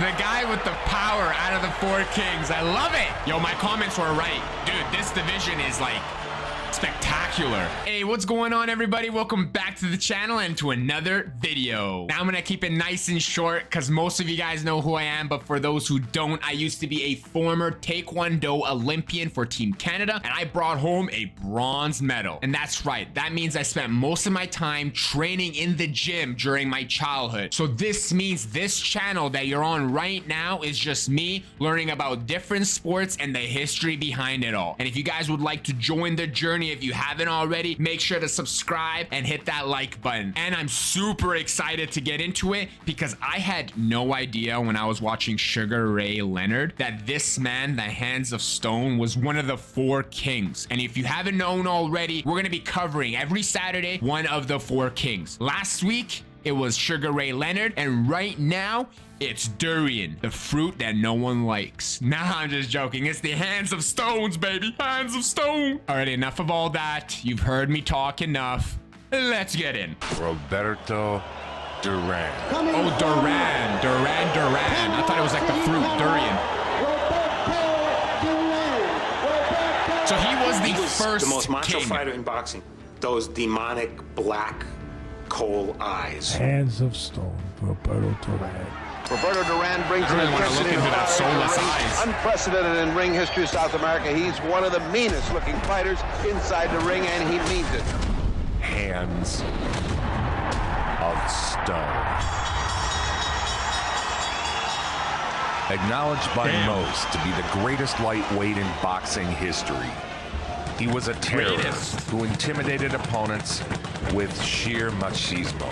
The guy with the power out of the four kings. I love it. Yo, my comments were right. Dude, this division is like spectacular. Hey, what's going on, everybody? Welcome back to the channel and to another video. Now I'm gonna keep it nice and short because most of you guys know who I am, but for those who don't, I used to be a former Taekwondo Olympian for Team Canada, and I brought home a bronze medal. And that's right, that means I spent most of my time training in the gym during my childhood. So this means this channel that you're on right now is just me learning about different sports and the history behind it all. And if you guys would like to join the journey, if you haven't already, make sure to subscribe and hit that like button. And I'm super excited to get into it because I had no idea when I was watching Sugar Ray Leonard that this man, the Hands of Stone, was one of the four kings. And if you haven't known already, we're gonna be covering every Saturday one of the four kings. Last week it was Sugar Ray Leonard, and right now it's durian, the fruit that no one likes. Nah, I'm just joking. It's the Hands of Stones, baby. Hands of Stone. All right, enough of all that. You've heard me talk enough. Let's get in. Roberto Duran. Oh, Duran. Duran. I thought it was like the fruit, durian. So he was the most macho king. fighter in boxing. Those demonic black coal eyes. Hands of Stone, Roberto Duran. Roberto Duran brings I really want to look into that soulless eyes. unprecedented in ring history of South America. He's one of the meanest looking fighters inside the ring, and he means it. Hands of Stone. Acknowledged by most to be the greatest lightweight in boxing history. He was a terrorist who intimidated opponents with sheer machismo.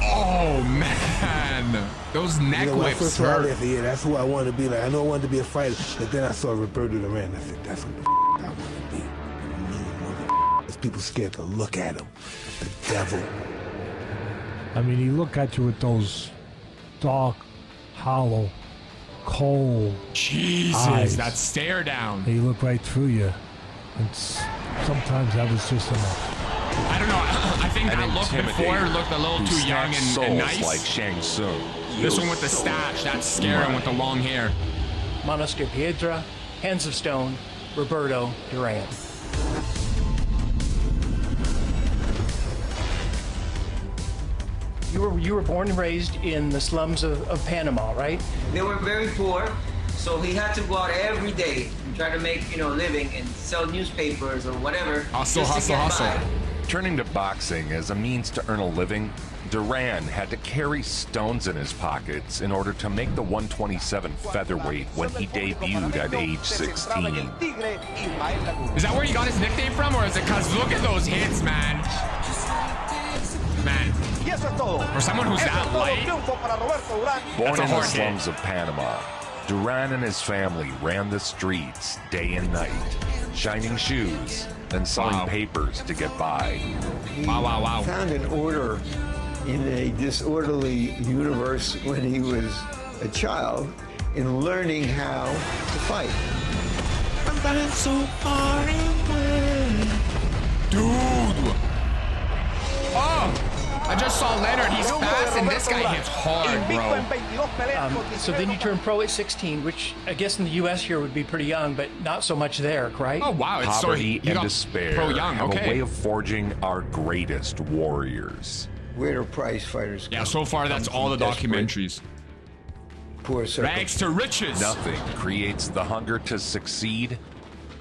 Oh man, those neck whips hurt. Yeah, that's who I wanted to be like. I know I wanted to be a fighter, but then I saw Roberto Duran. I said, that's what the I want to be. A mean mother. People scared to look at him. The devil. I mean, he looked at you with those dark, hollow, cold Jesus, eyes. that stare down. He looked right through you. And sometimes that was just enough. I don't know. I think that look before looked a little too young and nice. Like Shang Tsung. This one with the stash, that's scary with the long hair. Manos de Piedra, Hands of Stone, Roberto Duran. You were born and raised in the slums of Panama, right? They were very poor, so he had to go out every day and try to make, a living and sell newspapers or whatever. Hustle. Turning to boxing as a means to earn a living, Duran had to carry stones in his pockets in order to make the 127 featherweight when he debuted at age 16. Is that where he got his nickname from, or is it because look at those hits, man? Man, for someone who's that light, Born in the hard hit. slums of Panama, Duran and his family ran the streets day and night, shining shoes and selling papers to get by. Wow. Found an order in a disorderly universe when he was a child in learning how to fight. I'm so far away. Dude. Oh, I just saw Leonard. He's fast, and this guy hits hard, bro. So then you turned pro at 16, which I guess in the U.S. here would be pretty young, but not so much there, right? Oh, wow. It's Poverty so, and despair pro young. have Okay. a way of forging our greatest warriors. Where do prize fighters Yeah, come? so far that's all the Desperate, documentaries. Poor Rags to riches. Nothing creates the hunger to succeed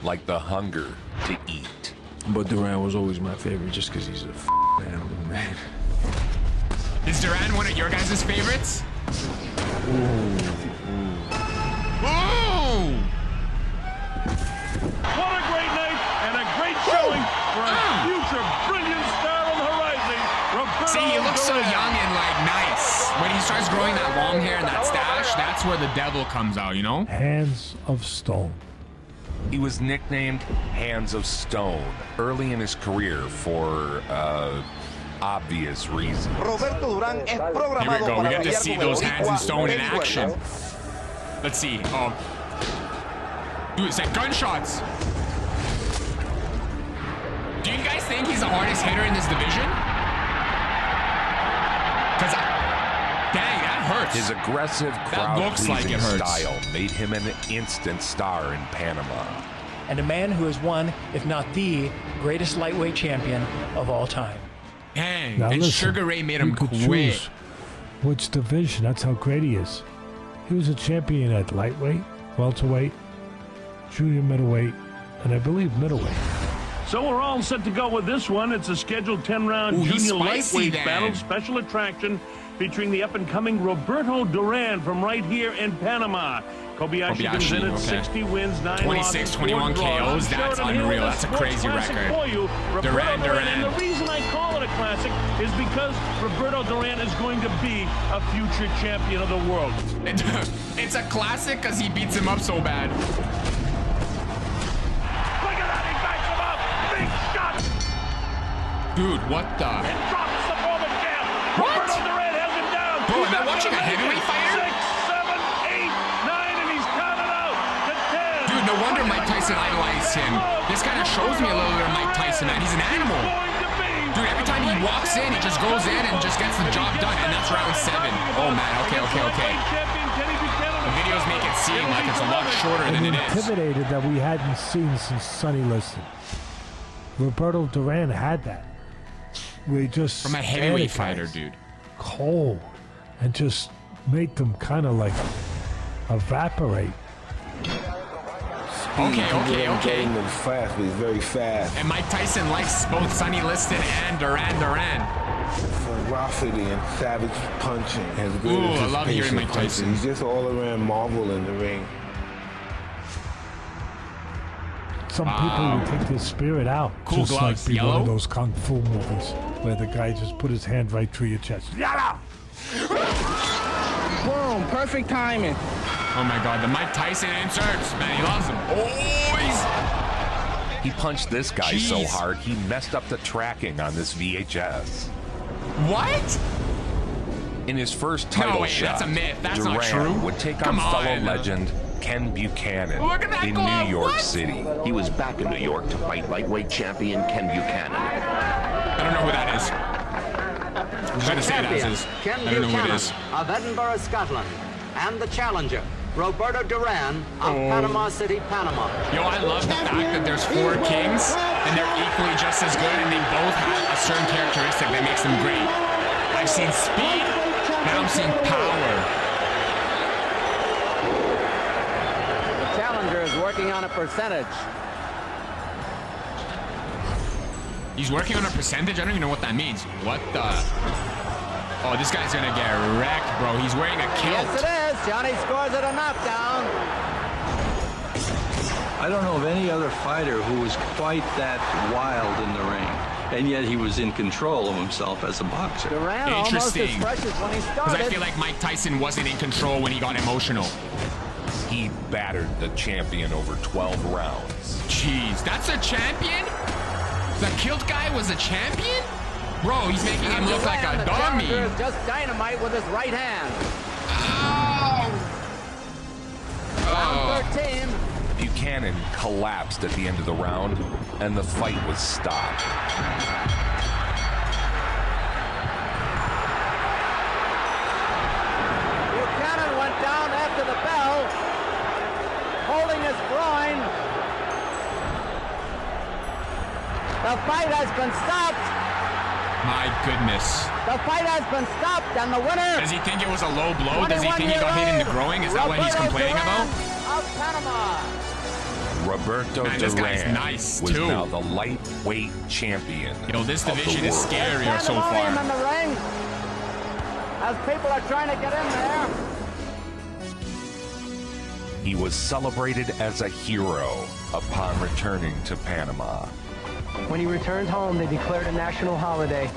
like the hunger to eat. But Duran was always my favorite just because he's a animal, man. Is Duran one of your guys' favorites? Ooh. What a great night and a great showing for a future brilliant star on the horizon, Roberto See, he looks so Duran. young and like nice. When he starts growing that long hair and that stash, that's where the devil comes out, you know? Hands of Stone. He was nicknamed Hands of Stone early in his career for obvious reasons. Roberto Duran es Here we programado go. We para get to pelear see con el those hands and boricua stone in Eddie action. Guerrero. Let's see. Dude, it's like gunshots. Do you guys think he's the hardest hitter in this division? Because, dang, that hurts. His aggressive, looks like crowd-pleasing it hurts. style made him an instant star in Panama. And a man who has won, if not the greatest lightweight champion of all time. Dang. Now And listen, Sugar Ray made you him could quit. choose which division. That's how great he is. He was a champion at lightweight, welterweight, junior middleweight, and I believe middleweight. So we're all set to go with this one. It's a scheduled 10-round Ooh, he's junior spicy lightweight then. battle, special attraction featuring the up-and-coming Roberto Duran from right here in Panama. Kobayashi comes in at okay. 60 wins, 9 26, losses, 21 4 draws. KOs. That's Sheridan Hill unreal. with That's a sports crazy classic record. For you, Roberto Duran. And the reason I call it a classic is because Roberto Duran is going to be a future champion of the world. It's a classic because he beats him up so bad. Look at that, he backs him up. Big shot. Dude, what the? And drops the former champ. What? Roberto Duran has him down. Bro, am I He's watching a gonna make heavyweight it. fighter? 6, 7, 8, 9, and he's counted out to 10. Dude, no wonder Mike Tyson idolized him. This kind of shows me a little bit of Mike Tyson, man. He's an animal. Dude, every time he walks in, he just goes in and just gets the job done, and that's round 7. Oh, man, okay. The videos make it seem like it's a lot shorter than And it is. intimidated that we hadn't seen since Sonny Liston. Roberto Duran had that. Where he just From a heavyweight fighter, dude. cold and just made them kind of like evaporate. Okay. Getting them fast, but he's very fast. And Mike Tyson likes both Sonny Liston and Duran. Ferocity and savage punching. As good Ooh, as I his love hearing patient Mike Tyson. punching. He's just all around marvel in the ring. Some people would take their spirit out. Cool just gloves, like be one yellow? of those kung fu movies where the guy just put his hand right through your chest. Yada! Boom, perfect timing. Oh my God, the Mike Tyson inserts, man, he loves them. Oh, He punched this guy so Jeez. hard, he messed up the tracking on this VHS. what? In his first title wait, shot, that's a myth. That's Duran not true. would take Come on fellow on. legend Ken Buchanan Look at that in glove. New York What? City. He was back in New York to fight lightweight champion Ken Buchanan. I don't know who that is. I'm trying to say it as is. Ken I don't know who it Buchanan is. of Edinburgh, Scotland, and the challenger, Roberto Duran of Panama City, Panama. Yo, I love the fact that there's 4 kings and they're equally just as good and they both have a certain characteristic that makes them great. I've seen speed, now I'm seeing power. The challenger is working on a percentage. He's working on a percentage? I don't even know what that means. What the? Oh, this guy's gonna get wrecked, bro. He's wearing a kilt. Yes, it is. Johnny scores it a knockdown. I don't know of any other fighter who was quite that wild in the ring, and yet he was in control of himself as a boxer. Duran almost as Interesting. fresh as when he Because started. I feel like Mike Tyson wasn't in control when he got emotional. He battered the champion over 12 rounds. Jeez, that's a champion? The kilt guy was a champion? Bro, he's making him look like a the dummy. challenger is just dynamite with his right hand. Round 13. Buchanan collapsed at the end of the round, and the fight was stopped. Buchanan went down after the bell, holding his groin. The fight has been stopped. My goodness. The fight has been stopped, and the winner. Does he think it was a low blow? Does he think he got hit in the groin? Is that what he's complaining about? Of Panama. Roberto Man, this guy's Duran nice, was too. now the lightweight champion. Yo, this of the division is world. scarier so Pandemonium in far. the ring. As people are trying to get in there. He was celebrated as a hero upon returning to Panama. When he returned home, they declared a national holiday.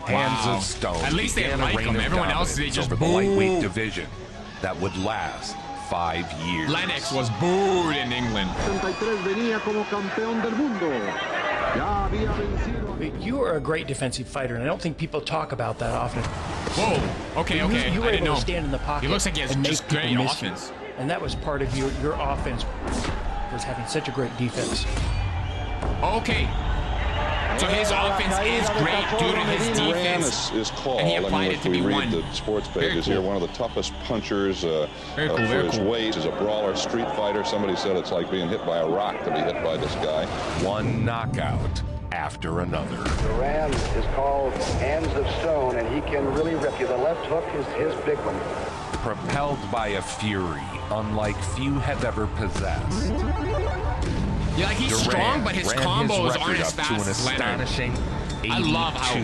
Hands Wow. of Stone At least they began like a reign him. of Everyone else, they dominance just over the boo. lightweight division that would last 5 years. Lennox was booed in England. You are a great defensive fighter, and I don't think people talk about that often. Whoa. Okay. You I were didn't able know. to stand in the pocket. He looks like he has and make just people great miss you. offense. And that was part of your offense, was having such a great defense. Okay. So his offense is great due to his defense. Is called. And he applied it to be one. The sports pages here, one of the toughest punchers for his weight. He's a brawler, street fighter. Somebody said it's like being hit by a rock to be hit by this guy. One knockout after another. Duran is called Hands of Stone, and he can really rip you. The left hook is his big one. Propelled by a fury unlike few have ever possessed. Yeah, like he's Duran strong, but his combos aren't as fast as Leonard. I love how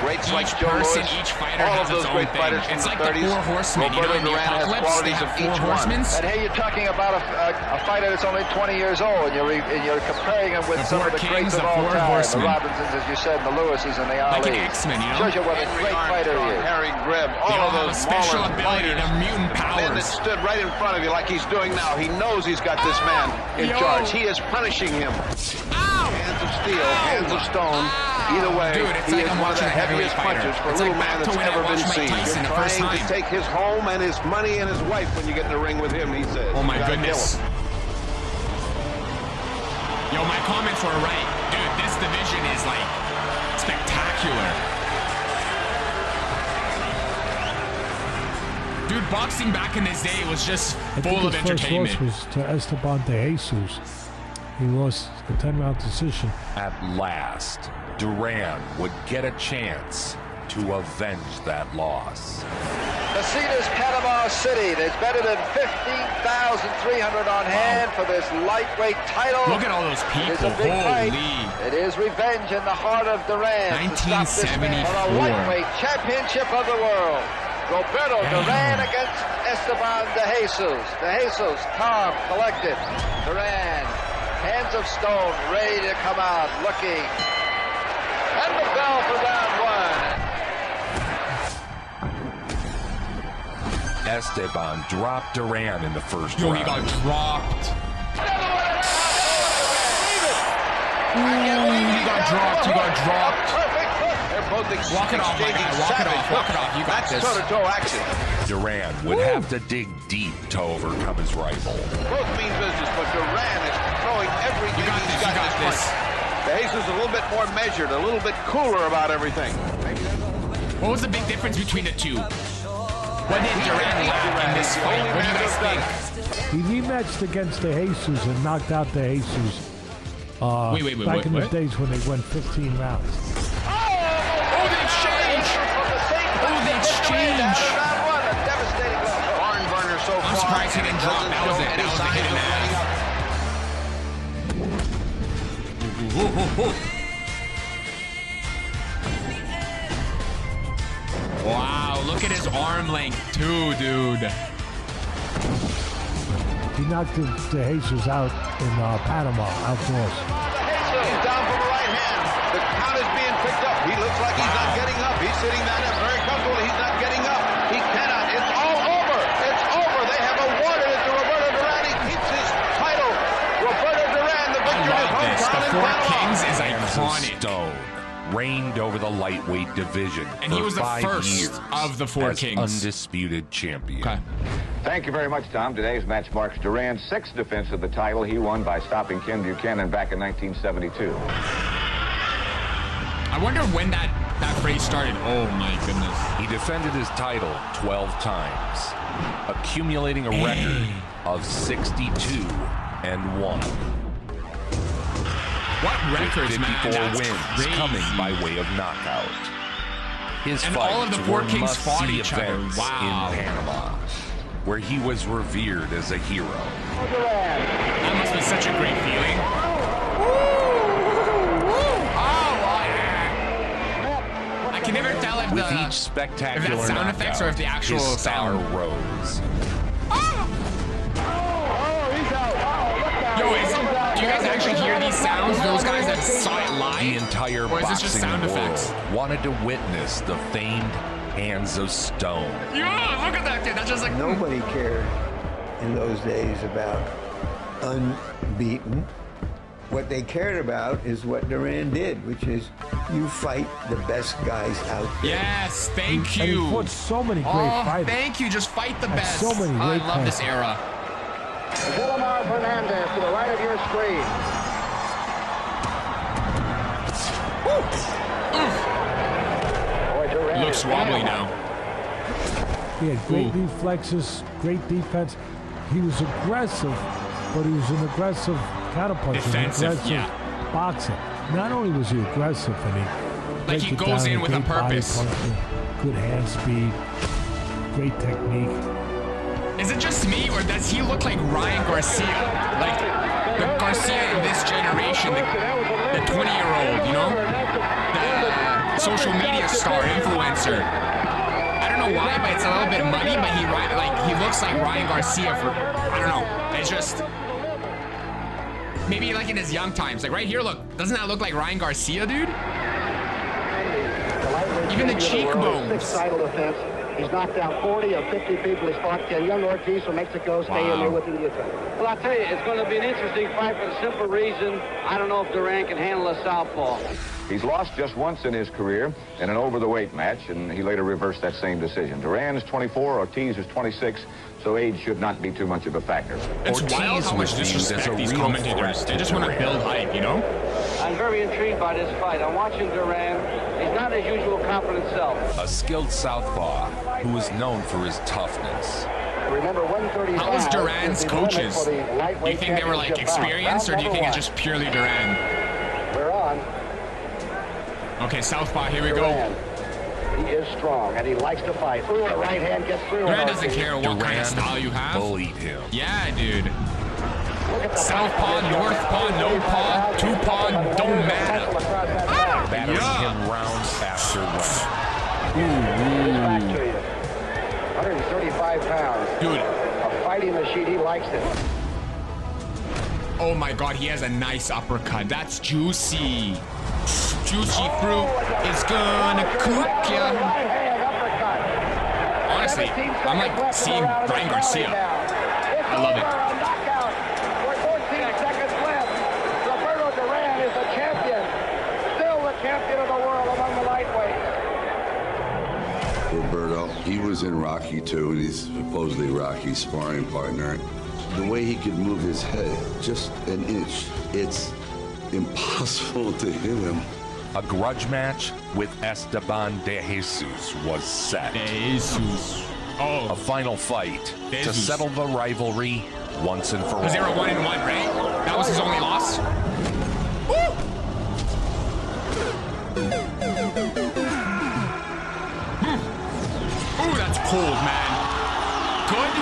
greats like each Joe person, Louis, each fighter all has of those its great own fighters thing. from It's the like 30s. the Four Horsemen. You know, Roberto in the Duran has Apocalypse, they qualities have of four each horsemen. one. And hey, you're talking about a fighter that's only 20 years old, and you're comparing him with some of the greats of all time, the Robinsons, as you said, the Lewises and the Ali. Like an X-Men, you know? Shows you what a great fighter he is. Harry Greb, all of those special ability, fighters. the mutant Man that powers. stood right in front of you like he's doing now. He knows he's got this man in charge. He is punishing him. Hands of steel, hands of stone. Either way, dude, it's he like is I'm one of the watching a heavyweight heaviest fighter. punches for a It's little like man back to that's when I ever been watched Mike seen. Tyson You're the first trying to time. take his home and his money and his wife when you get in the ring with him, he says. Oh my You gotta goodness. kill him. Yo, my comments were right. Dude, this division is like spectacular. Dude, boxing back in this day was just full of entertainment. His first loss was to Esteban de Jesus. He lost a 10-round decision. At last, Duran would get a chance to avenge that loss. The scene is Panama City. There's better than 15,300 on hand for this lightweight title. Look at all those It is people. a big fight. Holy. It is revenge in the heart of Duran to stop this man for a 1974. lightweight championship of the world. Roberto Duran against Esteban de Jesus. De Jesus, calm, collected. Duran, hands of stone, ready to come out, looking. And the bell for round one. Esteban dropped Duran in the first Yo, round. he got dropped. He got dropped. He got dropped. Walk it off, my guy. Walk it off. Walk it off. You got That's this. toe-to-toe action. Duran would have to dig deep to overcome his rival. Both mean business, but Duran is throwing everything You got he's this. got You got in this. his punch. Jesus is a little bit more measured, a little bit cooler about everything. What was the big difference between the two? What did Duran lack in this fight? What do you guys think? He rematched against de Jesus and knocked out de Jesus. Wait, back in the what? days when they went 15 rounds. Oh, the exchange! Oh, the exchange! Barn burner so far. I'm surprised he didn't drop. That was it. That was the hit and a half. Wow, look at his arm length too, dude. He knocked de Jesus out in Panama, outdoors. He's down from the right hand. The count is being picked up. He looks like he's not getting up. He's sitting down there very comfortable. He's not getting up. He cannot. It's all over. It's over. They have awarded it to Roberto Duran. He keeps his title. Roberto Duran, the victor in his hometown in Four Panama. Kings is Hands of iconic. Stone reigned over the lightweight division And for he was the 5 first years of the Four as Kings. undisputed champion. Okay. Thank you very much, Tom. Today's match marks Duran's 6th defense of the title. He won by stopping Ken Buchanan back in 1972. I wonder when that phrase started. Oh my goodness. He defended his title 12 times, accumulating a record of 62-1. What records, man? 54 That's wins crazy. coming by way of knockout. His And fights all of the Four were Kings fought must-see each other. events Wow. in Panama, where he was revered as a hero. That must be such a great feeling. I can never tell if With the each spectacular if that's sound effects or if the knockout, actual his star sound rose. Yo, do you guys actually hear these sounds? Those guys that saw it live? The entire or is this just boxing sound world effects? wanted to witness the famed Hands of Stone. Yeah, look at that kid. That's just like Nobody cared in those days about unbeaten. What they cared about is what Duran did, which is you fight the best guys out there. Yes, thank And you. he fought so many great Oh, fighters. thank you. Just fight the And best. so many I great love this fighters. era. Villamar Fernandez to the right of your screen. He looks wobbly now. He had great reflexes, great defense. He was aggressive, but he was an aggressive counterpuncher. Defensive, aggressive yeah. boxer. Not only was he aggressive, and Like he goes in with a purpose. Good hand speed, great technique. Is it just me, or does he look like Ryan Garcia? Like the Garcia in this generation, the 20-year-old, you know? The social media star, influencer. I don't know why, but it's a little bit muddy, but he looks like Ryan Garcia for, I don't know. It's just, maybe like in his young times. Like right here, look, doesn't that look like Ryan Garcia, dude? Even the cheekbones. Sixth title defense. He's knocked down 40 of 50 people. He's fought young Ortiz from Mexico. Stay in there with him to the end. Well, I'll tell you, it's going to be an interesting fight for the simple reason I don't know if Duran can handle a southpaw. He's lost just once in his career in an over-the-weight match, and he later reversed that same decision. Duran is 24, Ortiz is 26, so age should not be too much of a factor. It's wild how much disrespect these commentators. They just want to build hype, you know? I'm very intrigued by this fight. I'm watching Duran. He's not his usual confident self. A skilled southpaw who is known for his toughness. Remember, 135. How was Duran's coaches? Do you think they were like experienced, or do you think it's just purely Duran? We're on. Okay, southpaw, here we go. He is strong, and he likes to fight. Ooh, the right hand gets through. Duran doesn't care what kind of style you have. Bullied him. Yeah, dude. Southpaw, northpaw, no paw, two paw, don't matter. Battering him round after round. Back to you. 135 pounds. Dude. A fighting machine, he likes it. Oh my god, he has a nice uppercut. That's juicy. Juicy fruit is gonna cook ya. Honestly, I'm like seeing Ryan Garcia. I love it. 14 seconds left. Roberto Duran is the champion. Still the champion of the world among the lightweights. Roberto, he was in Rocky too, and he's supposedly Rocky's sparring partner. The way he could move his head just an inch, it's impossible to hit him. A grudge match with Esteban de Jesus was set. De Jesus. Oh. A final fight to settle the rivalry once and for all. Because they were 1-1, right? That was his only loss? Woo! Ooh, that's cold, man. Good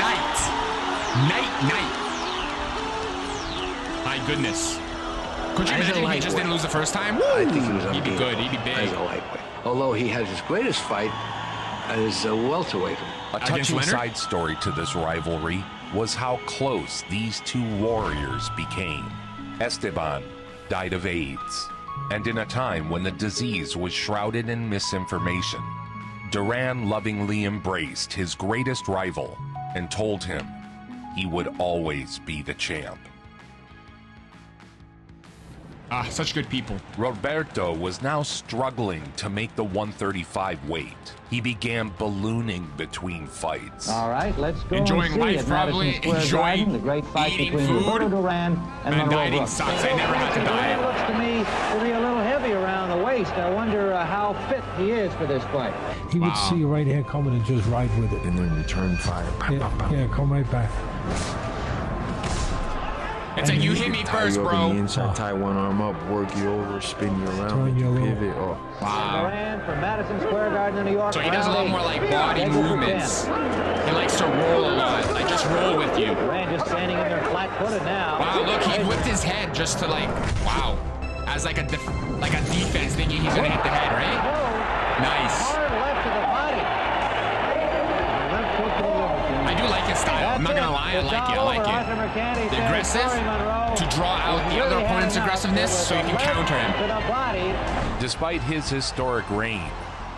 night. Night. My goodness. Could you imagine if he just didn't lose the first time? Woo! I think he was He'd be good. He'd be big. As a lightweight. Although he had his greatest fight as a welterweight. A touching side story to this rivalry was how close these two warriors became. Esteban died of AIDS, and in a time when the disease was shrouded in misinformation, Duran lovingly embraced his greatest rival and told him he would always be the champ. Ah, such good people. Roberto was now struggling to make the 135 weight. He began ballooning between fights. All right, let's go. Enjoying and see life, at probably. Madison Square Enjoying Garden, the great fight eating between food. Roberto Duran and Man, Monroe dieting Brooks. sucks. I never had to diet. It looks to me to be a little heavy around the waist. I wonder how fit he is for this fight. He would see your right hand coming and just ride with it. And then return fire. Yeah, come right back. It's like, you hit me first, you bro. On the inside, tie one arm up, work you over, spin you around, Turn you over. pivot. Oh. Wow. Duran from Madison Square Garden in New York. So he does a lot more like body movements. He likes to roll a lot. Like, just roll with you. Duran just standing in there flat-footed now. Wow, look, he whipped his head just to like, wow. As like a defense, thinking he's gonna hit the head, right? Nice. Hard left to the body. I do like his style. I'm not gonna lie, I like it. I like it. The aggressive, to draw out the other opponent's aggressiveness so you can counter him. Despite his historic reign,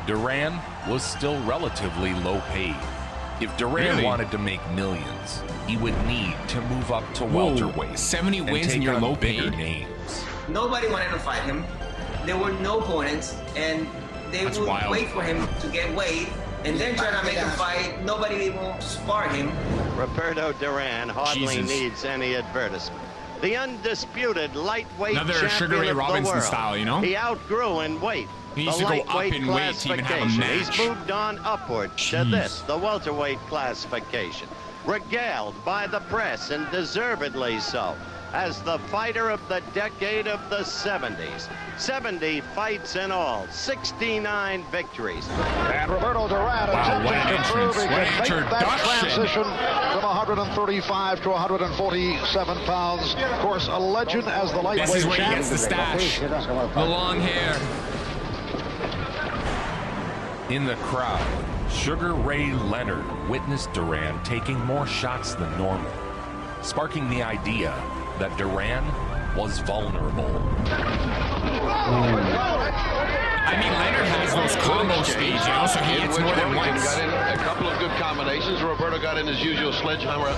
Duran was still relatively low paid. If Duran wanted to make millions, he would need to move up to welterweight. 70 wins and you're low paid. Names. Nobody wanted to fight him. There were no opponents, and they would wait for him to get weight and then try to make him fight. Nobody will spar him. Roberto Duran hardly needs any advertisement. the undisputed lightweight Another champion Sugar Ray of Robinson the world. style, you know? He outgrew in weight. He needs to go up in weight to even have a match. He's moved on upwards to this, the welterweight classification. Regaled by the press, and deservedly so, as the fighter of the decade of the 70s. 70 fights in all, 69 victories. And Roberto Duran attempting to prove he can make that transition from 135 to 147 pounds. Of course, a legend as the lightweight champion. This is where he gets the stash. The long hair. In the crowd, Sugar Ray Leonard witnessed Duran taking more shots than normal, sparking the idea that Duran was vulnerable. I mean, Leonard has those combo speeds, you know, so he hits more than once. Got in a couple of good combinations. Roberto got in his usual sledgehammer.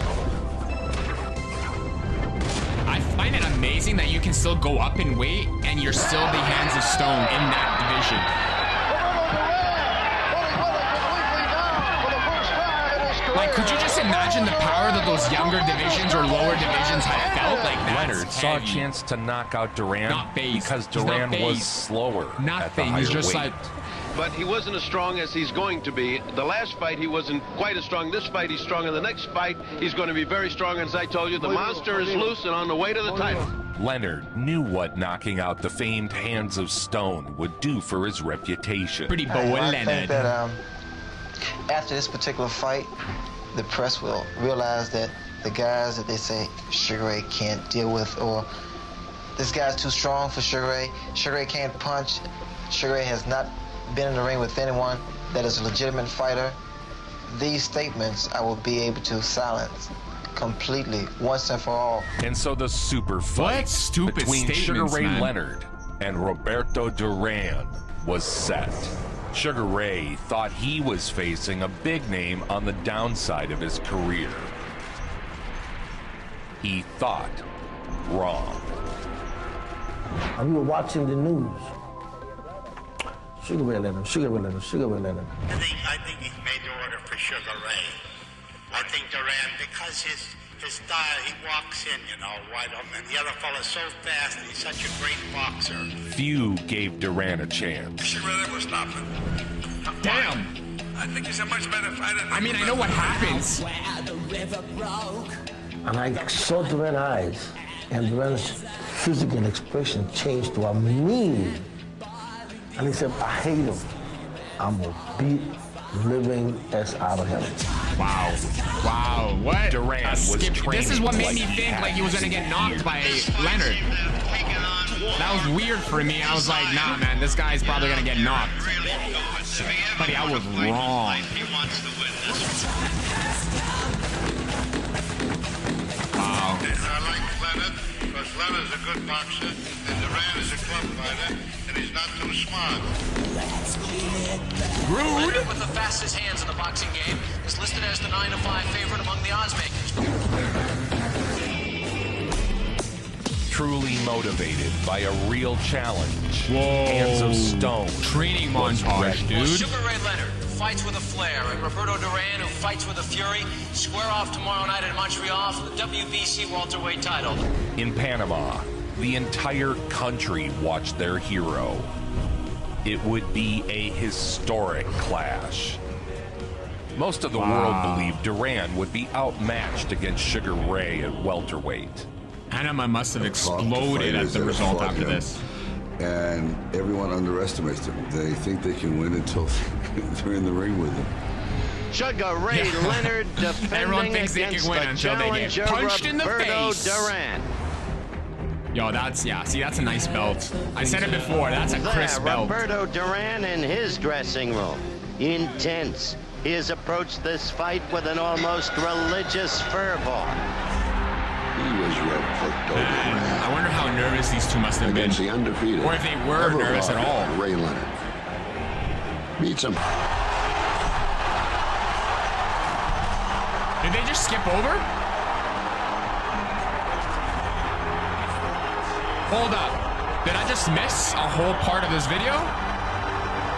I find it amazing that you can still go up in weight and you're still the hands of stone in that division. Like, could you just imagine the power that those younger divisions or lower divisions have felt? Like, Leonard saw a chance to knock out Duran because Duran was slower at the higher He's just weight. like... But he wasn't as strong as he's going to be. The last fight, he wasn't quite as strong. This fight, he's strong. In the next fight, he's going to be very strong. As I told you, the monster is loose and on the way to the title. Leonard knew what knocking out the famed Hands of Stone would do for his reputation. Pretty boy, I Leonard. think that after this particular fight, the press will realize that the guys that they say Sugar Ray can't deal with, or this guy's too strong for Sugar Ray. Sugar Ray can't punch. Sugar Ray has not been in the ring with anyone that is a legitimate fighter. These statements I will be able to silence completely, once and for all. And so the super fight between Sugar Ray Leonard and Roberto Duran was set. Sugar Ray thought he was facing a big name on the downside of his career. He thought wrong. We were watching the news. Sugar Ray Leonard, Sugar Ray Leonard, Sugar Ray Leonard. I think he made the order for Sugar Ray. I think Duran, because his style, he walks in, you know, wide open. And the other fella's so fast, and he's such a great boxer. Few gave Duran a chance. Sugar Ray will stop him. Damn. I think he's a much better fighter than I mean, I know what happens. And I saw Duran's eyes, and Duran's physical expression changed to a mean. And he said, I hate him. I'm gonna beat living S out of him. Wow. Wow. What? Duran was training. This is what made me like think like he was gonna get knocked by Leonard. That was weird for me. I was like, nah, man, this guy's probably gonna get knocked. Buddy, I was wrong. Wow. I like Leonard, because Leonard's a good boxer, and Duran is a club fighter, and he's not too smart. Rude. Leonard, with the fastest hands in the boxing game, is listed as the 9-5 favorite among the odds makers. Truly motivated by a real challenge. Whoa. Hands of Stone. Training montage, dude. Well, Sugar Ray Leonard, who fights with a flair, and Roberto Duran, who fights with a fury, square off tomorrow night in Montreal for the WBC welterweight title. In Panama, the entire country watched their hero. It would be a historic clash. Most of the world believed Duran would be outmatched against Sugar Ray at welterweight. Panama must have exploded at the result after this. And everyone underestimates them. They think they can win until they're in the ring with him. Sugar Ray Leonard defending against the challenger punched in the Roberto face. Duran. Yo, that's a nice belt. I said it before, that's a crisp belt. Roberto Duran in his dressing room. Intense. He has approached this fight with an almost religious fervor. He was Roberto Duran. I wonder how nervous these two must have been. The undefeated. Or if they were nervous at all. Ray Leonard. Beats him. Did they just skip over? Hold up. Did I just miss a whole part of this video?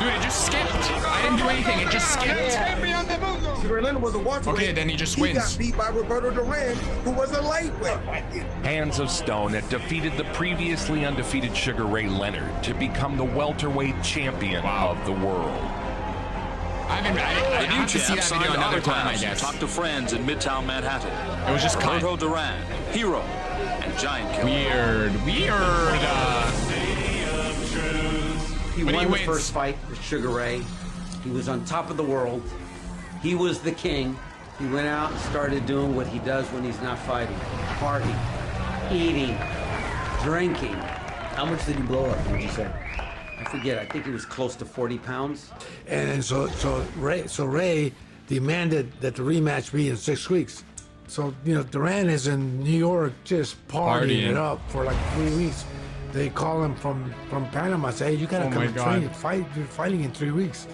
Dude, it just skipped. I didn't do anything. It just skipped. Sugar Ray Leonard was a welterweight. Okay, then he just He wins. got beat by Roberto Duran, who was a lightweight. Hands of Stone had defeated the previously undefeated Sugar Ray Leonard to become the welterweight champion of the world. I have to see that video another time, I guess. Talk to friends in Midtown Manhattan. It was just Roberto Duran, hero, and giant killer. Weird. He won the first fight with Sugar Ray. He was on top of the world. He was the king. He went out and started doing what he does when he's not fighting. Partying, eating, drinking. How much did he blow up, would you say? I forget, I think he was close to 40 pounds. And so Ray demanded that the rematch be in 6 weeks. So, Duran is in New York just partying it up for like 3 weeks. They call him from Panama, say, hey, you gotta come and train and fight. You're fighting in 3 weeks.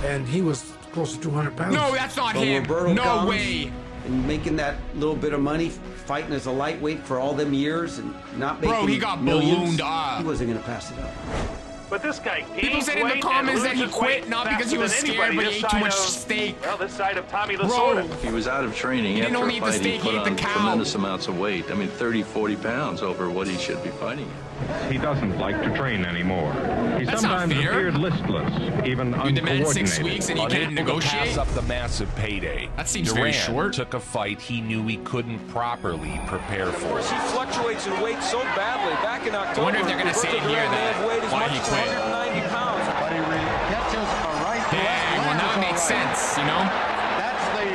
And he was close to 200 pounds. No, that's not him. Roberto No way. And making that little bit of money, fighting as a lightweight for all them years and not making Bro, he got millions, ballooned up. He wasn't gonna pass it up. But this guy People said in the comments that he quit not because he was scared, but he ate too much steak. Well, this side of Tommy Bro, Lasorda. If he was out of training He didn't after only a eat the fight, steak, he he put ate on the cow. tremendous amounts of weight. I mean, 30, 40 pounds over what he should be fighting at. He doesn't like to train anymore. He That's sometimes not fair. appeared listless, even You demanded 6 uncoordinated. weeks and you can't Unable to negotiate? pass up the massive payday. That seems Duran very short. took a fight he knew he couldn't properly prepare for. He fluctuates in weight so badly. Back in October, I wonder if they're going to say Roberto here Duran may have weighed that as why much he as quit. 190 pounds. But he catches a right to left Dang, well now it makes sense, you know? That's the...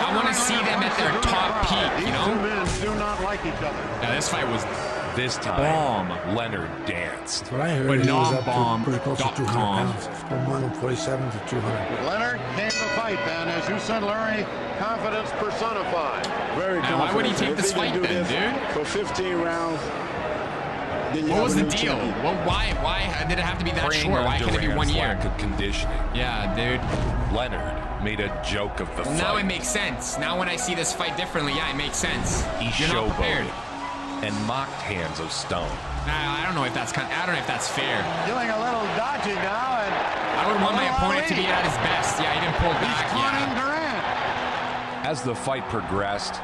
I want to see them at their top peak, you know? These two men do not like each other. Now this fight was This time, Leonard danced. What I heard, But he was up to non-bomb pretty close to 200 .com. pounds. From 147 to 200. Leonard came to fight then, as you said, Larry, confidence personified. Very Man, why would he take confident. this If he fight can do then, this dude? For 15 rounds. then you What have was a the new deal? champion. Well, why did it have to be that Preying short? on Why can't it be 1 Duran's year? lack of conditioning. Yeah, dude. Leonard made a joke of the fight. Now it makes sense. Now when I see this fight differently, yeah, it makes sense. He You're not prepared. showboated and mocked Hands of Stone. I don't know if that's I don't know if that's fair. Doing a little dodging now, and I would want my opponent to be at his best. Yeah, he didn't pull back. taunting Yeah. Duran. As the fight progressed,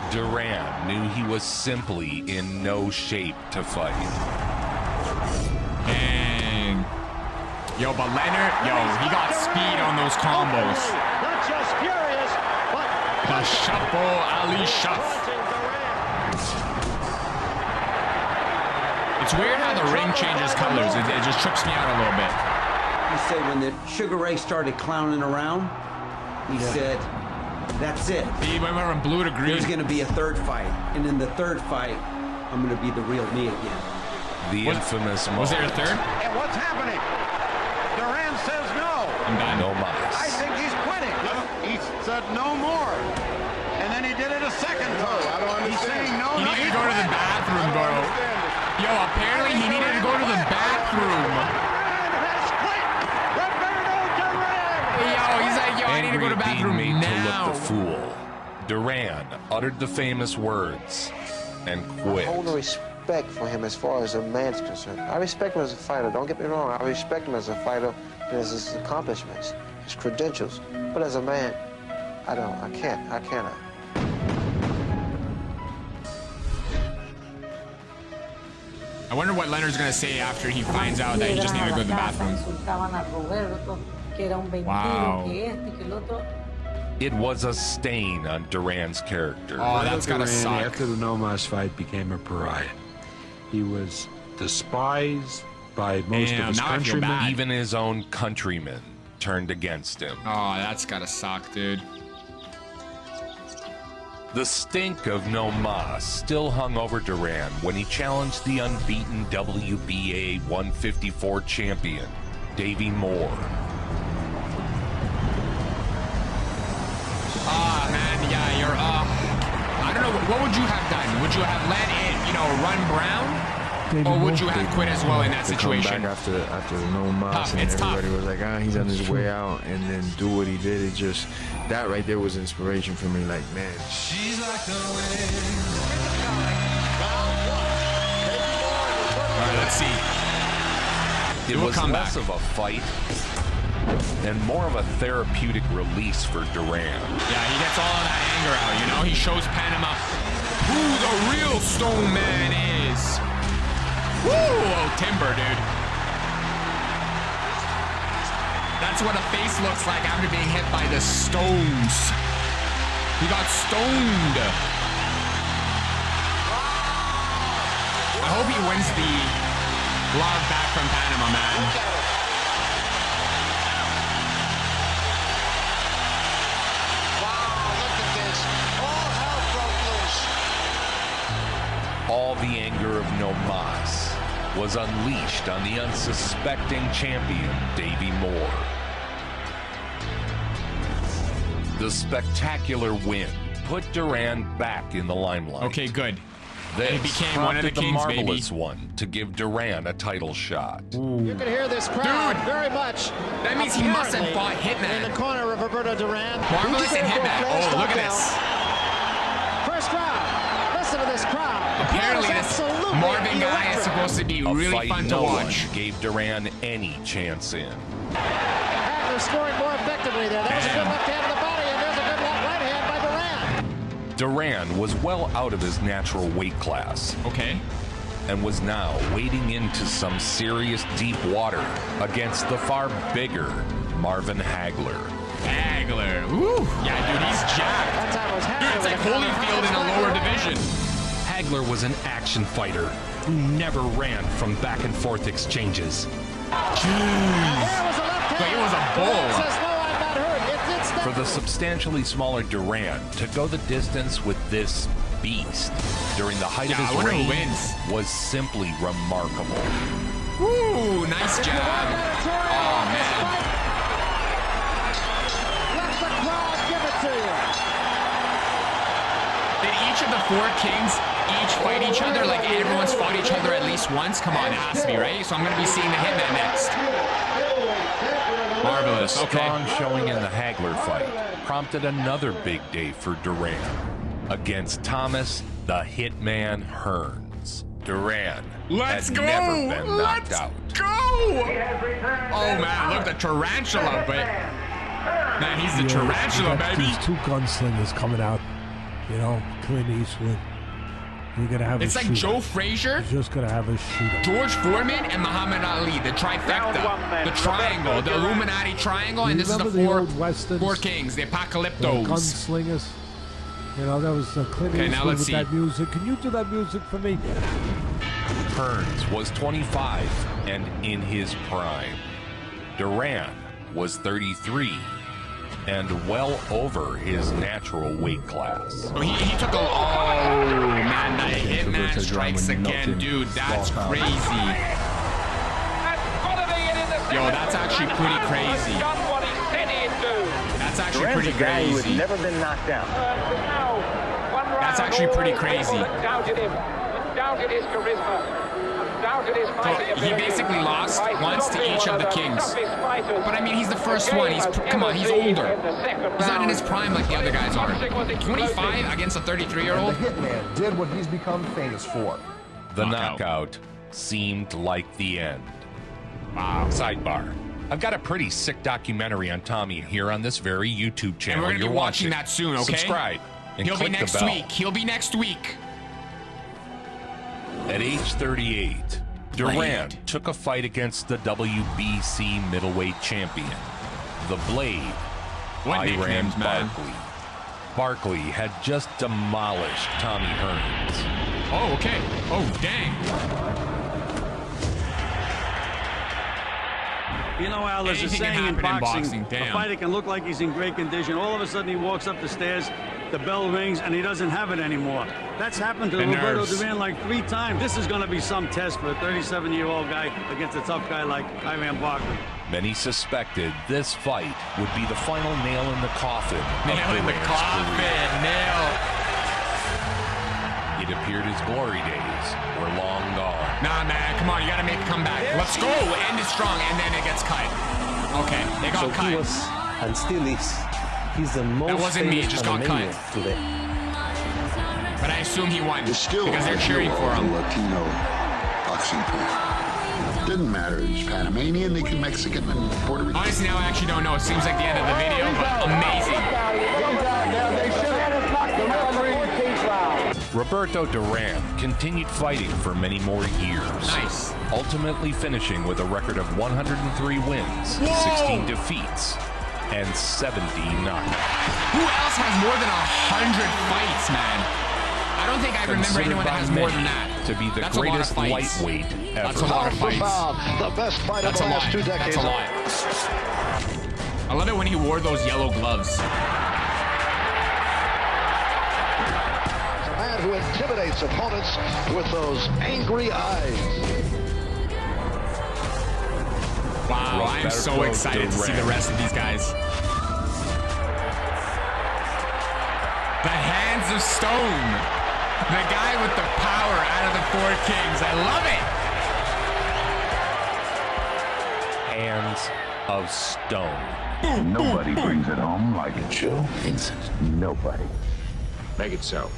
Duran knew he was simply in no shape to fight. Dang. Yo, but Leonard, he got speed on those combos. Not just furious, but The shuffle, Ali Shuff. It's weird how the ring changes colors. It just trips me out a little bit. He said when the Sugar Ray started clowning around, he said, that's it. He went from blue to green. There's going to be a third fight. And in the third fight, I'm going to be the real me again. The infamous Was there a third? and what's happening? Duran says no. I'm done. No mas. I think he's quitting. He said no more. And then he did it a second time. I don't He's understand. saying no, He no. needed to go to the bathroom, bro. Yo, apparently he needed to go to the bathroom. Yo, he's like, yo, I need to go to the bathroom Being made now. to look the fool, Duran uttered the famous words and quit. I hold a respect for him as far as a man's concerned. I respect him as a fighter, don't get me wrong. I respect him as a fighter and as his accomplishments, his credentials. But as a man, I don't, I cannot. I wonder what Leonard's gonna say after he finds out that he just needed to go to the bathroom. Wow. It was a stain on Duran's character. Oh, that's gotta Duran, suck. after the No Mas fight, became a pariah. He was despised by most Damn, of his now I feel countrymen. bad. Even his own countrymen turned against him. Oh, that's gotta suck, dude. The stink of No Mas still hung over Duran when he challenged the unbeaten WBA 154 champion, Davey Moore. Ah, man, yeah, you're, I don't know, what would you have done? Would you have let it, run Brown? Or would you have quit as well in that to come situation? back after the No Mas, Tough, and it's tough. everybody was like, he's on his way out, and then do what he did. It just, that right there was inspiration for me. Like, man, All right, let's see. It We'll was come less back. of a fight and more of a therapeutic release for Duran. Yeah, he gets all of that anger out, you know? He shows Panama who the real Stone Man is. Woo! Oh, timber, dude. That's what a face looks like after being hit by the stones. He got stoned. I hope he wins the log back from Panama, man. All the anger of No Mas was unleashed on the unsuspecting champion, Davey Moore. The spectacular win put Duran back in the limelight. Okay, good. This he became one of the kings, the marvelous baby. one to give Duran a title shot. Ooh. You can hear this crowd very much. That means he must have fought Hitman. In the corner of Roberto Duran. Marvelous and Hitman. Oh, look at this. First crowd. Listen to this crowd. Apparently, this Marvin guy is supposed to be really fun to watch. Gave Duran any chance in. Hagler scoring more effectively there. That was a good left hand to the body, and there's a good right hand by Duran. Duran was well out of his natural weight class. Okay. And was now wading into some serious deep water against the far bigger Marvin Hagler. Hagler. Ooh. Yeah, dude, he's jacked. Dude, it's like Holyfield in a lower division. Hagler was an action fighter who never ran from back and forth exchanges. Jeez. But he was a bull. For the substantially smaller Duran to go the distance with this beast during the height of his reign was simply remarkable. Ooh, nice job. Oh, man. Let the crowd give it to you. Did each of the four kings each fight each other? Like everyone's fought each other at least once? Come on, it has to be, right? So I'm going to be seeing the Hitman next. Marvelous. The strong showing in the Hagler fight prompted another big day for Duran against Thomas the Hitman Hearns. Duran had never been knocked out. Go! Oh man, look, the tarantula, but man, he's the tarantula, baby. These two gunslingers coming out, you know, Clint Eastwood. You're gonna have it's a like shooter. Joe Frazier, You're just gonna have a shooter. George Foreman, and Muhammad Ali, the trifecta, the triangle, the Illuminati triangle, and this is the four kings, the Apocalyptos. Gunslingers. You know, that was Clint Eastwood with that music. Can you do that music for me? Hearns was 25 and in his prime. Duran was 33 and well over his natural weight class. Oh, he took a... Oh, man, that Hitman strikes again. Dude, that's crazy. Yo, that's actually pretty crazy. That's actually pretty crazy. Who had never been knocked out. That's actually pretty crazy. Doubted his charisma. So he basically lost once to each of the kings. But I mean, he's the first one. Come on, he's older. He's not in his prime like the other guys are. 25 against a 33-year-old. The Hitman did what he's become famous for. The knockout seemed like the end. Wow. Sidebar. I've got a pretty sick documentary on Tommy here on this very YouTube channel. And we're going to be watching that soon, okay? Subscribe and He'll be click next the bell. week. He'll be next week. At age 38, Duran took a fight against the WBC middleweight champion, the Blade, Iran Barkley. Barkley had just demolished Tommy Hearns. Oh, okay. Oh, dang. You know, Al, there's a saying in boxing, a fighter can look like he's in great condition. All of a sudden, he walks up the stairs, the bell rings, and he doesn't have it anymore. That's happened to Roberto Duran like 3 times. This is going to be some test for a 37-year-old guy against a tough guy like Iran Barkley. Many suspected this fight would be the final nail in the coffin. Nail in the coffin, nail. It appeared his glory days were long gone. Nah, man, come on, you gotta make a comeback. Let's go, end it strong, and then it gets cut. Okay, they got cut. He was, and still is, he's the most that wasn't me, it just got cut. Today. But I assume he won because they're cheering for him. Latino boxing player. Didn't matter. He's Panamanian, Mexican, and Puerto Rican. Honestly, now I actually don't know. It seems like the end of the video, but amazing. Roberto Duran continued fighting for many more years. Nice. Ultimately finishing with a record of 103 wins, 16 defeats, and 70 knockouts. Who else has more than 100 fights, man? I don't think I remember anyone that has more than that. To be the That's greatest lightweight ever. That's a lot of fights. The best fight of the last 2 decades. That's a lot. I love it when he wore those yellow gloves. A man who intimidates opponents with those angry eyes. Wow, I'm so excited to see the rest of these guys. The hands of stone. The guy with the power out of the 4 kings. I love it. Hands of stone. Nobody brings it home like a Joe Vincent. Nobody. Make it so.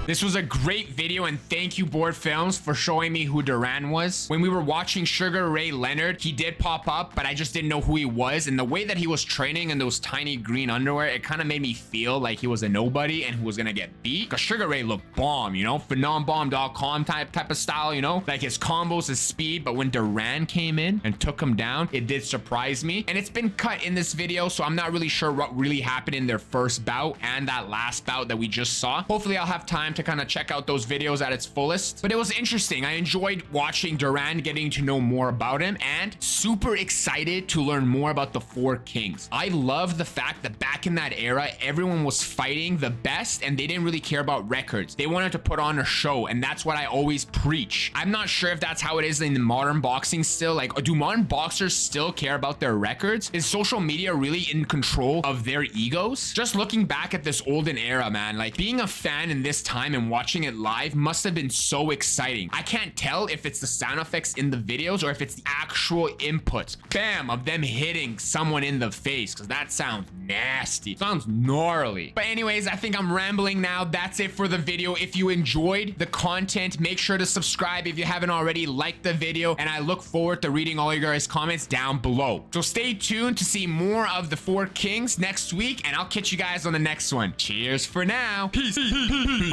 This was a great video, and thank you, Board Films, for showing me who Duran was. When we were watching Sugar Ray Leonard, he did pop up, but I just didn't know who he was. And the way that he was training in those tiny green underwear, it kind of made me feel like he was a nobody and who was gonna get beat. Because Sugar Ray looked bomb, you know, phenombomb.com type of style, you know, like his combos, his speed. But when Duran came in and took him down, it did surprise me. And it's been cut in this video, so I'm not really sure what really happened in their first bout and that last bout that we just saw. Hopefully I'll have time to kind of check out those videos at its fullest. But it was interesting. I enjoyed watching Duran, getting to know more about him, and super excited to learn more about the 4 kings. I love the fact that back in that era, everyone was fighting the best and they didn't really care about records. They wanted to put on a show, and that's what I always preach. I'm not sure if that's how it is in the modern boxing still. Like, do modern boxers still care about their records? Is social media really in control of their egos? Just looking back at this olden era, man, like being a fan in this time and watching it live must have been so exciting. I can't tell if it's the sound effects in the videos or if it's the actual inputs, bam, of them hitting someone in the face, because that sounds nasty. Sounds gnarly. But anyways, I think I'm rambling now. That's it for the video. If you enjoyed the content, make sure to subscribe if you haven't already, like the video, and I look forward to reading all your guys' comments down below. So stay tuned to see more of the 4 kings next week, and I'll catch you guys on the next one. Cheers for now. Peace. Peace.